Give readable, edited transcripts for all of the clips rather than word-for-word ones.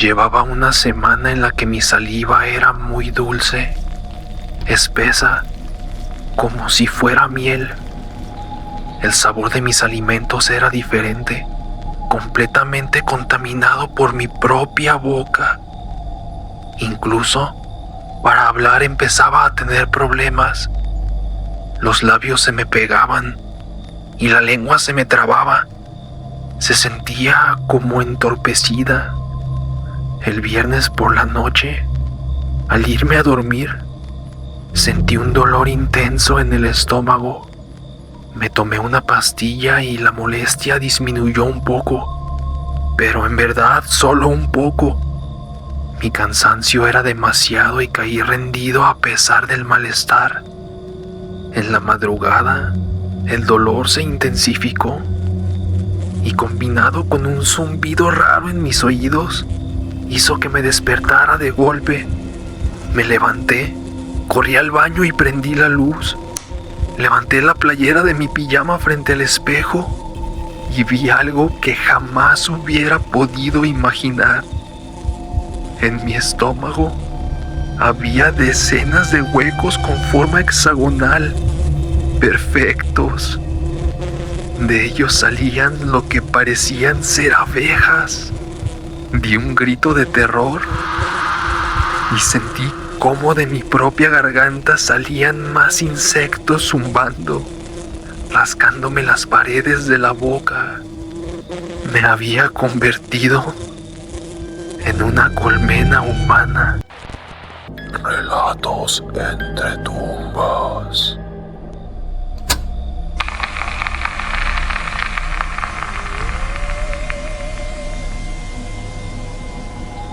Llevaba una semana en la que mi saliva era muy dulce, espesa, como si fuera miel. El sabor de mis alimentos era diferente, completamente contaminado por mi propia boca. Incluso, para hablar empezaba a tener problemas. Los labios se me pegaban y la lengua se me trababa. Se sentía como entorpecida. El viernes por la noche, al irme a dormir, sentí un dolor intenso en el estómago. Me tomé una pastilla y la molestia disminuyó un poco, pero en verdad solo un poco. Mi cansancio era demasiado y caí rendido a pesar del malestar. En la madrugada, el dolor se intensificó y combinado con un zumbido raro en mis oídos, hizo que me despertara de golpe. Me levanté, corrí al baño y prendí la luz. Levanté la playera de mi pijama frente al espejo y vi algo que jamás hubiera podido imaginar. En mi estómago había decenas de huecos con forma hexagonal, perfectos. De ellos salían lo que parecían ser abejas. Di un grito de terror y sentí cómo de mi propia garganta salían más insectos zumbando, rascándome las paredes de la boca. Me había convertido en una colmena humana. Relatos entre tumbas.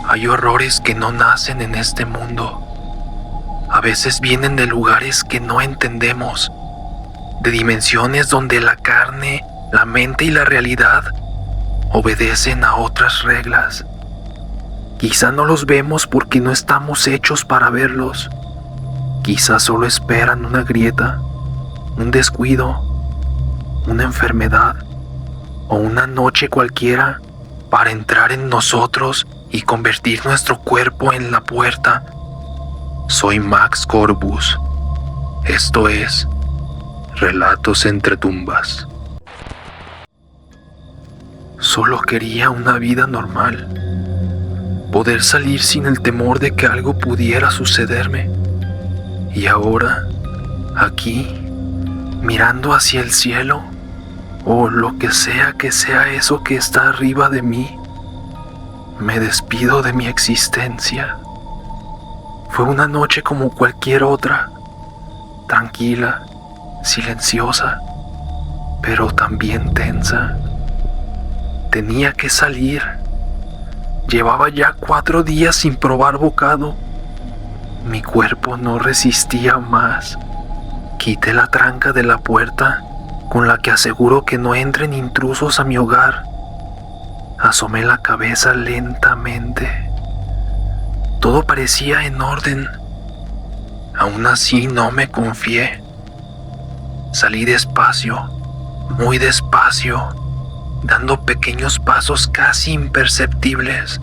Hay horrores que no nacen en este mundo. A veces vienen de lugares que no entendemos, de dimensiones donde la carne, la mente y la realidad obedecen a otras reglas. Quizá no los vemos porque no estamos hechos para verlos. Quizá solo esperan una grieta, un descuido, una enfermedad o una noche cualquiera para entrar en nosotros y convertir nuestro cuerpo en la puerta. Soy Max Corbus. Esto es Relatos entre tumbas. Solo quería una vida normal. Poder salir sin el temor de que algo pudiera sucederme. Y ahora, aquí, mirando hacia el cielo, o lo que sea eso que está arriba de mí, me despido de mi existencia. Fue una noche como cualquier otra, tranquila, silenciosa, pero también tensa. Tenía que salir. Llevaba ya 4 días sin probar bocado. Mi cuerpo no resistía más. Quité la tranca de la puerta, con la que aseguro que no entren intrusos a mi hogar. Asomé la cabeza lentamente. Todo parecía en orden. Aún así no me confié. Salí despacio, muy despacio, dando pequeños pasos casi imperceptibles.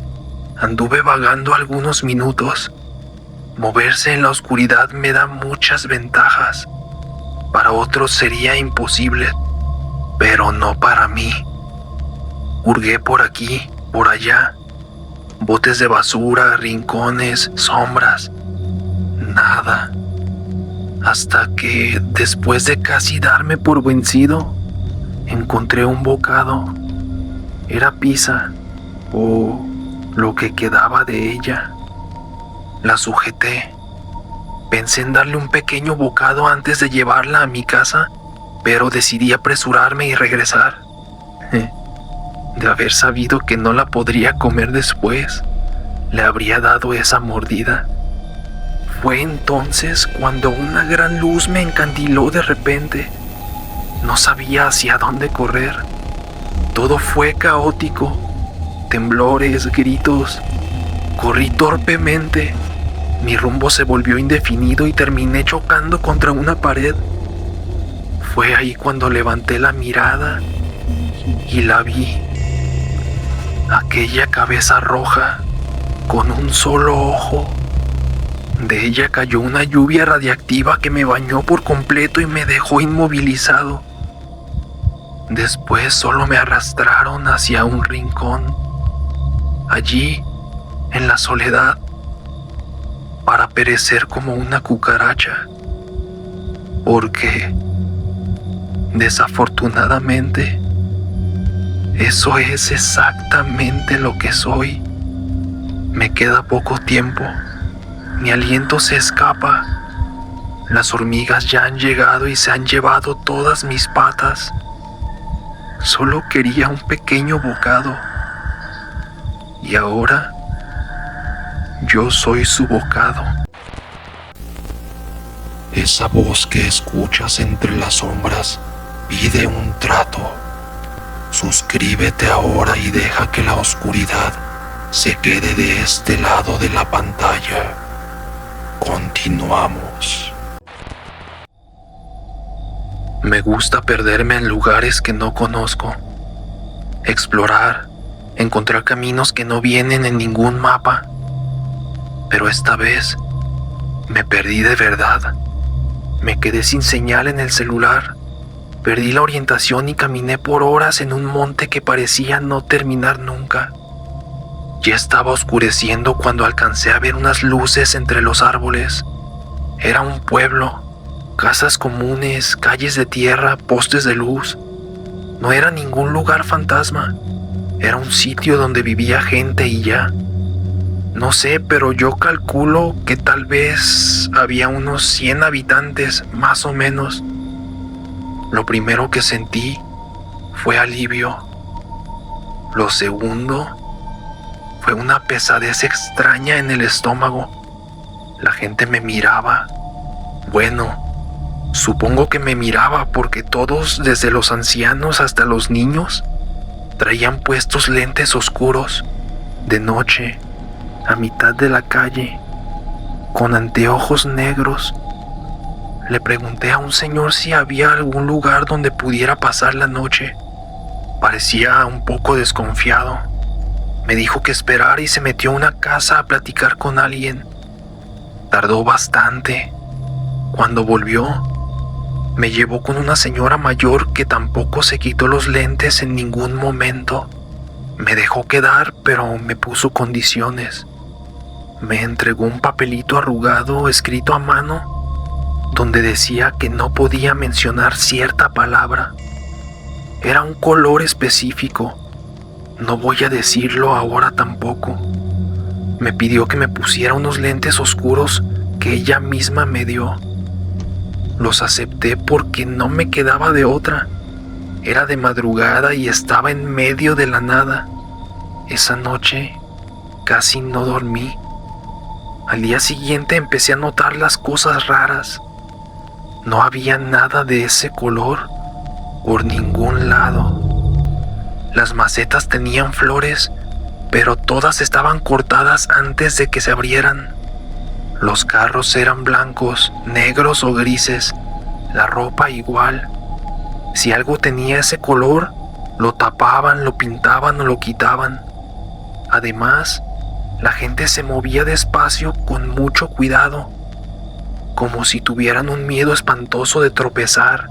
Anduve vagando algunos minutos. Moverse en la oscuridad me da muchas ventajas. Para otros sería imposible, pero no para mí. Hurgué por aquí, por allá. Botes de basura, rincones, sombras. Nada. Hasta que, después de casi darme por vencido, encontré un bocado. Era pizza, o lo que quedaba de ella. La sujeté. Pensé en darle un pequeño bocado antes de llevarla a mi casa, pero decidí apresurarme y regresar. De haber sabido que no la podría comer después, le habría dado esa mordida. Fue entonces cuando una gran luz me encandiló de repente. No sabía hacia dónde correr. Todo fue caótico. Temblores, gritos. Corrí torpemente. Mi rumbo se volvió indefinido y terminé chocando contra una pared. Fue ahí cuando levanté la mirada y la vi. Aquella cabeza roja, con un solo ojo. De ella cayó una lluvia radiactiva que me bañó por completo y me dejó inmovilizado. Después solo me arrastraron hacia un rincón, allí, en la soledad, para perecer como una cucaracha, porque, desafortunadamente, eso es exactamente lo que soy. Me queda poco tiempo, mi aliento se escapa, las hormigas ya han llegado y se han llevado todas mis patas. Solo quería un pequeño bocado. Y ahora, yo soy su bocado. Esa voz que escuchas entre las sombras pide un trato. Suscríbete ahora y deja que la oscuridad se quede de este lado de la pantalla. Continuamos. Me gusta perderme en lugares que no conozco, explorar, encontrar caminos que no vienen en ningún mapa. Pero esta vez me perdí de verdad. Me quedé sin señal en el celular, perdí la orientación y caminé por horas en un monte que parecía no terminar nunca. Ya estaba oscureciendo cuando alcancé a ver unas luces entre los árboles. Era un pueblo. Casas comunes, calles de tierra, postes de luz. No era ningún lugar fantasma. Era un sitio donde vivía gente y ya. No sé, pero yo calculo que tal vez había unos 100 habitantes, más o menos. Lo primero que sentí fue alivio. Lo segundo fue una pesadez extraña en el estómago. La gente me miraba. Bueno, supongo que me miraba porque todos, desde los ancianos hasta los niños, traían puestos lentes oscuros, de noche, a mitad de la calle, con anteojos negros. Le pregunté a un señor si había algún lugar donde pudiera pasar la noche. Parecía un poco desconfiado. Me dijo que esperara y se metió a una casa a platicar con alguien. Tardó bastante. Cuando volvió, me llevó con una señora mayor que tampoco se quitó los lentes en ningún momento. Me dejó quedar, pero me puso condiciones. Me entregó un papelito arrugado escrito a mano, donde decía que no podía mencionar cierta palabra. Era un color específico. No voy a decirlo ahora tampoco. Me pidió que me pusiera unos lentes oscuros que ella misma me dio. Los acepté porque no me quedaba de otra. Era de madrugada y estaba en medio de la nada. Esa noche casi no dormí. Al día siguiente empecé a notar las cosas raras. No había nada de ese color por ningún lado. Las macetas tenían flores, pero todas estaban cortadas antes de que se abrieran. Los carros eran blancos, negros o grises, la ropa igual. Si algo tenía ese color, lo tapaban, lo pintaban o lo quitaban. Además, la gente se movía despacio con mucho cuidado, como si tuvieran un miedo espantoso de tropezar,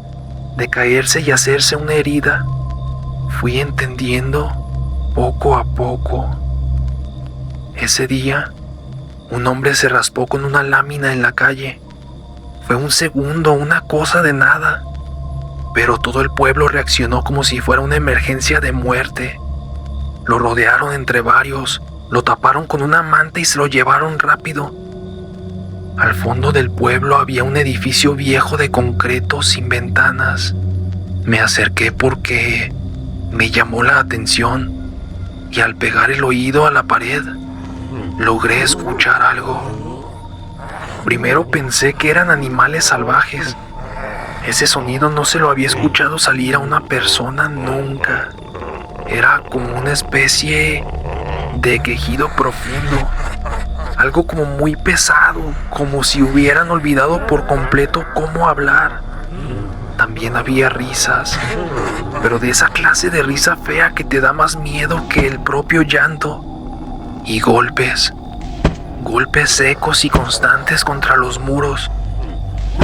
de caerse y hacerse una herida. Fui entendiendo poco a poco. Ese día, un hombre se raspó con una lámina en la calle. Fue un segundo, una cosa de nada. Pero todo el pueblo reaccionó como si fuera una emergencia de muerte. Lo rodearon entre varios, lo taparon con una manta y se lo llevaron rápido. Al fondo del pueblo había un edificio viejo de concreto sin ventanas. Me acerqué porque me llamó la atención y al pegar el oído a la pared, logré escuchar algo. Primero pensé que eran animales salvajes. Ese sonido no se lo había escuchado salir a una persona nunca. Era como una especie de quejido profundo. Algo como muy pesado, como si hubieran olvidado por completo cómo hablar. También había risas, pero de esa clase de risa fea que te da más miedo que el propio llanto. Y golpes, golpes secos y constantes contra los muros,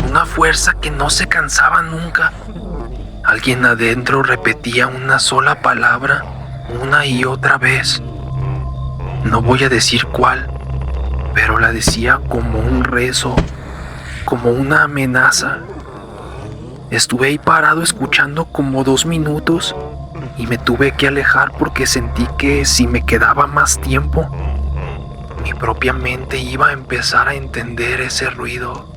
una fuerza que no se cansaba nunca. Alguien adentro repetía una sola palabra una y otra vez. No voy a decir cuál, pero la decía como un rezo, como una amenaza. Estuve ahí parado escuchando como 2 minutos y me tuve que alejar porque sentí que si me quedaba más tiempo, mi propia mente iba a empezar a entender ese ruido.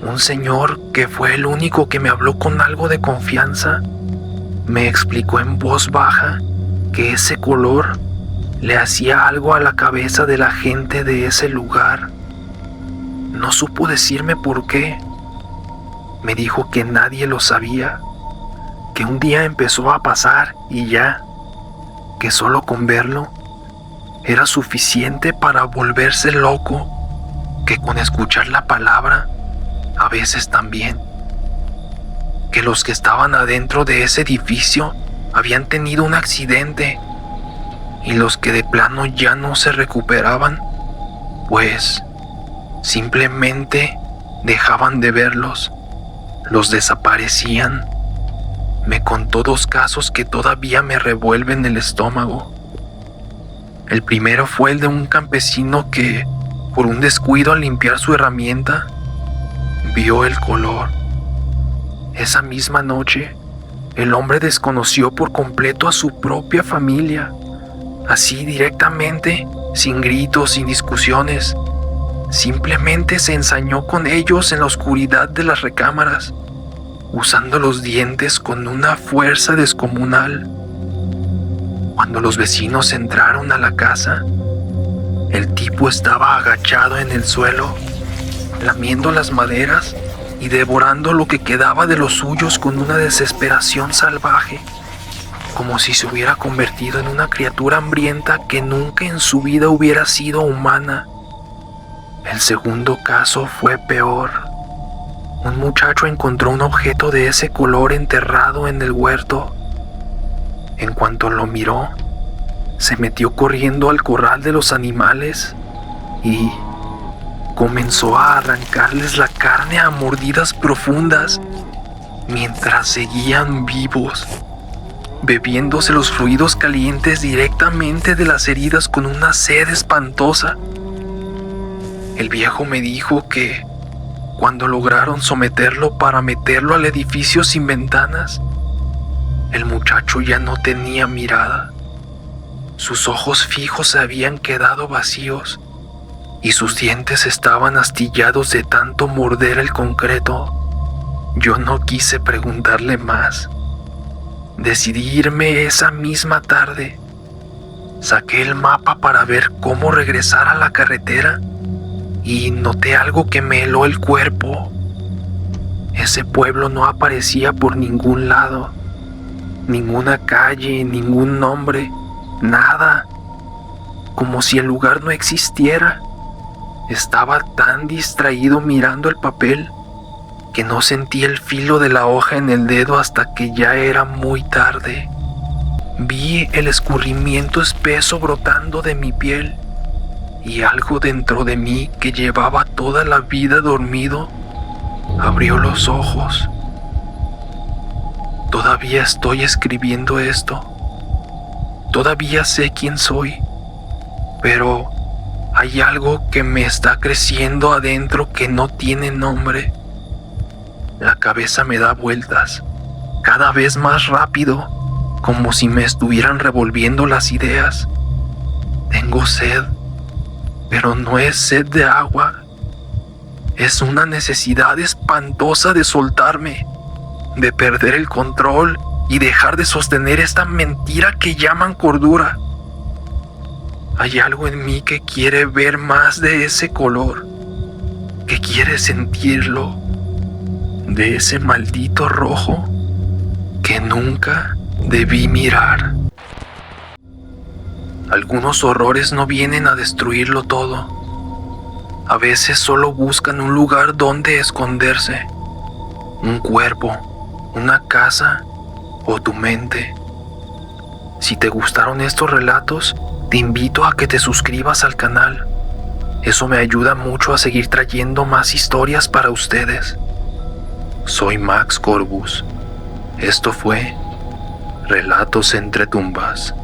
Un señor, que fue el único que me habló con algo de confianza, me explicó en voz baja que ese color le hacía algo a la cabeza de la gente de ese lugar. No supo decirme por qué. Me dijo que nadie lo sabía, que un día empezó a pasar y ya, que solo con verlo era suficiente para volverse loco, que con escuchar la palabra a veces también, que los que estaban adentro de ese edificio habían tenido un accidente y los que de plano ya no se recuperaban, pues simplemente dejaban de verlos, los desaparecían. Me contó 2 casos que todavía me revuelven el estómago. El primero fue el de un campesino que, por un descuido al limpiar su herramienta, vio el color. Esa misma noche, el hombre desconoció por completo a su propia familia, así directamente, sin gritos, sin discusiones. Simplemente se ensañó con ellos en la oscuridad de las recámaras, usando los dientes con una fuerza descomunal. Cuando los vecinos entraron a la casa, el tipo estaba agachado en el suelo, lamiendo las maderas y devorando lo que quedaba de los suyos con una desesperación salvaje, como si se hubiera convertido en una criatura hambrienta que nunca en su vida hubiera sido humana. El segundo caso fue peor. Un muchacho encontró un objeto de ese color enterrado en el huerto. En cuanto lo miró, se metió corriendo al corral de los animales y comenzó a arrancarles la carne a mordidas profundas mientras seguían vivos, bebiéndose los fluidos calientes directamente de las heridas con una sed espantosa. El viejo me dijo que cuando lograron someterlo para meterlo al edificio sin ventanas, el muchacho ya no tenía mirada. Sus ojos fijos se habían quedado vacíos y sus dientes estaban astillados de tanto morder el concreto. Yo no quise preguntarle más. Decidí irme esa misma tarde. Saqué el mapa para ver cómo regresar a la carretera y noté algo que me heló el cuerpo. Ese pueblo no aparecía por ningún lado. Ninguna calle, ningún nombre, nada. Como si el lugar no existiera. Estaba tan distraído mirando el papel que no sentí el filo de la hoja en el dedo hasta que ya era muy tarde. Vi el escurrimiento espeso brotando de mi piel y algo dentro de mí que llevaba toda la vida dormido abrió los ojos. Todavía estoy escribiendo esto. Todavía sé quién soy, pero hay algo que me está creciendo adentro que no tiene nombre. La cabeza me da vueltas, cada vez más rápido, como si me estuvieran revolviendo las ideas. Tengo sed, pero no es sed de agua. Es una necesidad espantosa de soltarme, de perder el control y dejar de sostener esta mentira que llaman cordura. Hay algo en mí que quiere ver más de ese color, que quiere sentirlo, de ese maldito rojo que nunca debí mirar. Algunos horrores no vienen a destruirlo todo. A veces solo buscan un lugar donde esconderse. Un cuerpo, una casa o tu mente. Si te gustaron estos relatos, te invito a que te suscribas al canal. Eso me ayuda mucho a seguir trayendo más historias para ustedes. Soy Max Corbus. Esto fue Relatos entre Tumbas.